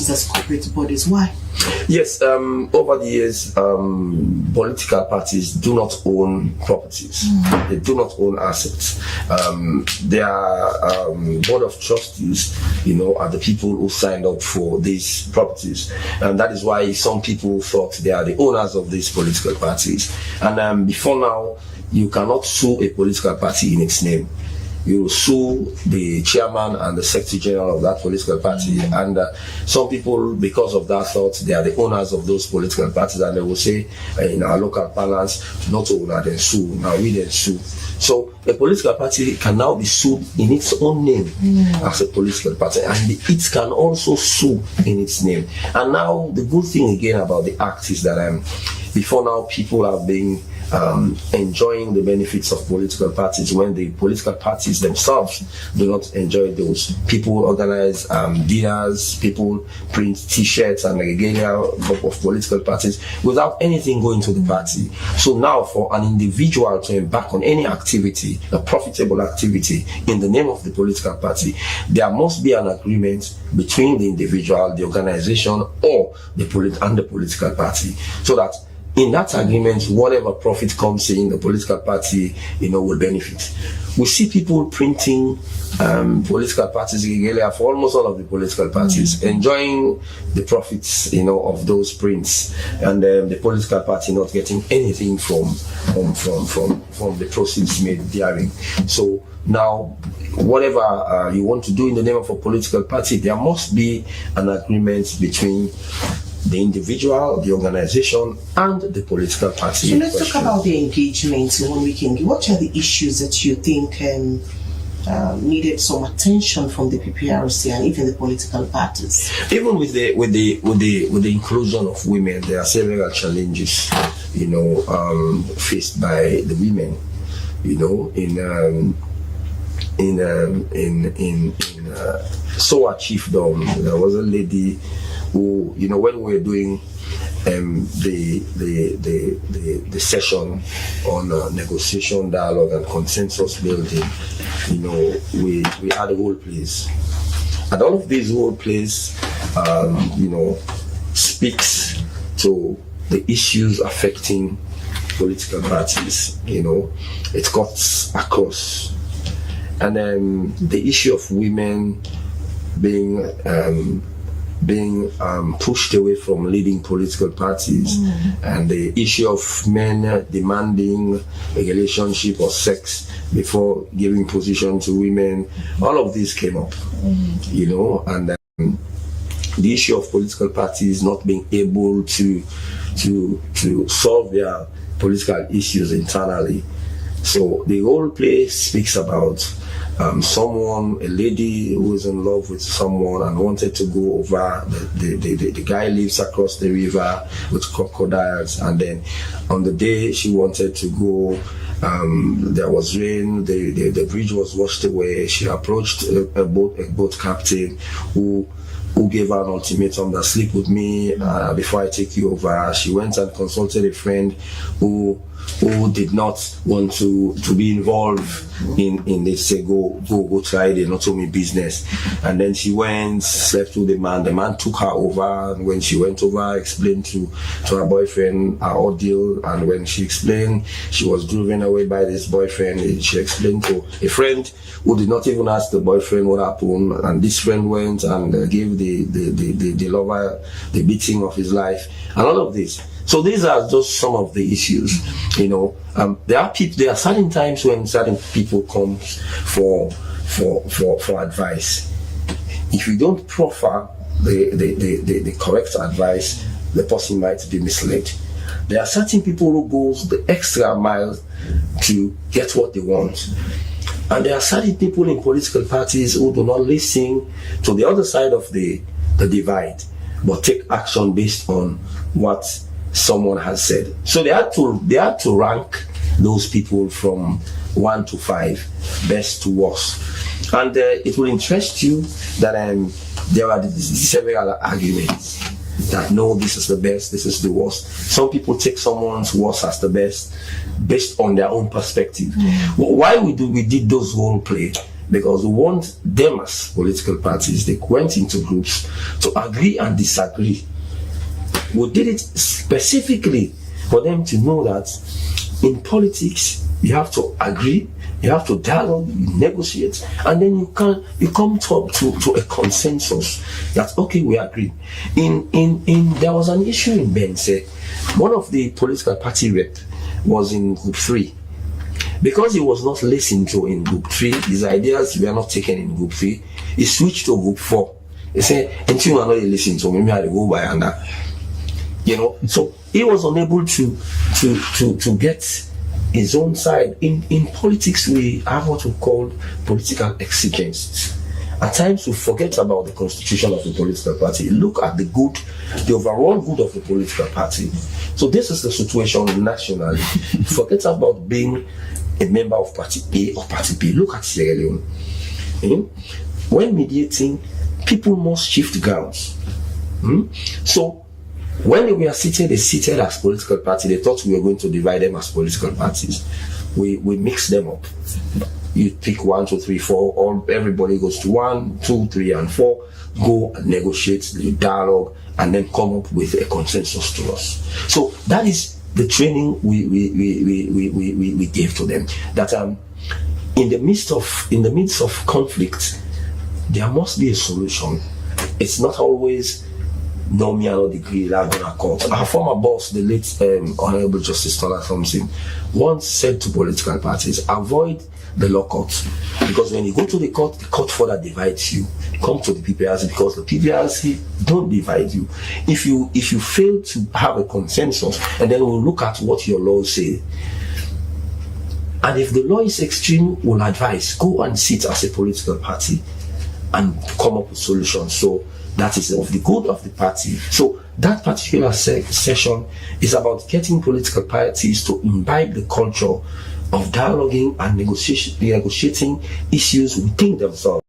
parties as corporate bodies. Why? Yes, over the years, political parties do not own properties. They do not own assets. Their board of trustees, are the people who signed up for these properties. And that is why some people thought they are the owners of these political parties. And before now, you cannot sue a political party in its name. You sue the chairman and the secretary general of that political party, and some people, because of that, thought they are the owners of those political parties, and they will say in our local parlance, not owner then sue, now we then sue. So a political party can now be sued in its own name as a political party, and it can also sue in its name. And now the good thing again about the act is that before now people have been enjoying the benefits of political parties when the political parties themselves do not enjoy those. People organize dinners, people print t-shirts and regalia of political parties without anything going to the party. So now for an individual to embark on any activity, a profitable activity in the name of the political party, there must be an agreement between the individual, the organization, or the political party, so that in that agreement, whatever profit comes in, the political party, will benefit. We see people printing political parties regalia for almost all of the political parties, enjoying the profits, of those prints, and the political party not getting anything from the proceeds made therein. So now, whatever you want to do in the name of a political party, there must be an agreement between the individual, the organization, and the political party. So let's talk about the engagement in 1 week. What are the issues that you think needed some attention from the PPRC and even the political parties? Even with the inclusion of women, there are several challenges, faced by the women, in SOA chiefdom. There was a lady who, when we were doing the session on negotiation, dialogue, and consensus building, we had a role plays, and all of these role plays, speaks to the issues affecting political parties. It cuts across, and the issue of women being pushed away from leading political parties, and the issue of men demanding a relationship or sex before giving position to women, all of this came up, and the issue of political parties not being able to solve their political issues internally. So the role play speaks about a lady who is in love with someone and wanted to go over. The guy lives across the river with crocodiles, and then on the day she wanted to go, there was rain, the bridge was washed away. She approached a boat captain who gave her an ultimatum that sleep with me before I take you over. She went and consulted a friend who did not want to be involved in this, say go try the autonomy business. And then she went, slept with the man took her over, and when she went over, explained to her boyfriend her ordeal, and when she explained she was driven away by this boyfriend, she explained to a friend who did not even ask the boyfriend what happened, and this friend went and gave the lover the beating of his life, and all of this. So these are just some of the issues, There are certain times when certain people come for advice. If you don't proffer the correct advice, the person might be misled. There are certain people who goes the extra mile to get what they want. And there are certain people in political parties who do not listen to the other side of the divide, but take action based on what someone has said. So they had to rank those people from 1 to 5, best to worst. And it will interest you that there are several arguments that no, this is the best, this is the worst. Some people take someone's worst as the best based on their own perspective. Why we did those role play because we want them as political parties. They went into groups to agree and disagree. We did it specifically for them to know that in politics you have to agree, you have to dialogue, you negotiate, and then you come to a consensus that okay, we agree. There was an issue in Bense. One of the political party rep was in group 3. Because he was not listened to in group 3, his ideas were not taken in group 3, he switched to group 4. He said, until you are not listening to me, maybe I'll go by and so he was unable to get his own side. In politics, we have what we call political exigencies. At times we forget about the constitution of the political party. Look at the overall good of the political party. So this is the situation nationally. Forget about being a member of party A or party B. Look at Sierra Leone. When mediating, people must shift grounds. So when they were seated, they seated as political party. They thought we were going to divide them as political parties. We mix them up. You pick 1, 2, 3, 4. Everybody goes to 1, 2, 3, and 4. Go and negotiate, the dialogue, and then come up with a consensus to us. So that is the training we gave to them. That in the midst of conflict, there must be a solution. It's not always no me or degree that gonna court. Our former boss, the late Honorable Justice Tola Thompson, once said to political parties, avoid the law court, because when you go to the court further divides you. Come to the PPRC, because the PPRC don't divide you. If you fail to have a consensus, and then we'll look at what your laws say. And if the law is extreme, we'll advise, go and sit as a political party and come up with solutions. So that is of the good of the party. So that particular session is about getting political parties to imbibe the culture of dialoguing and negotiating issues within themselves.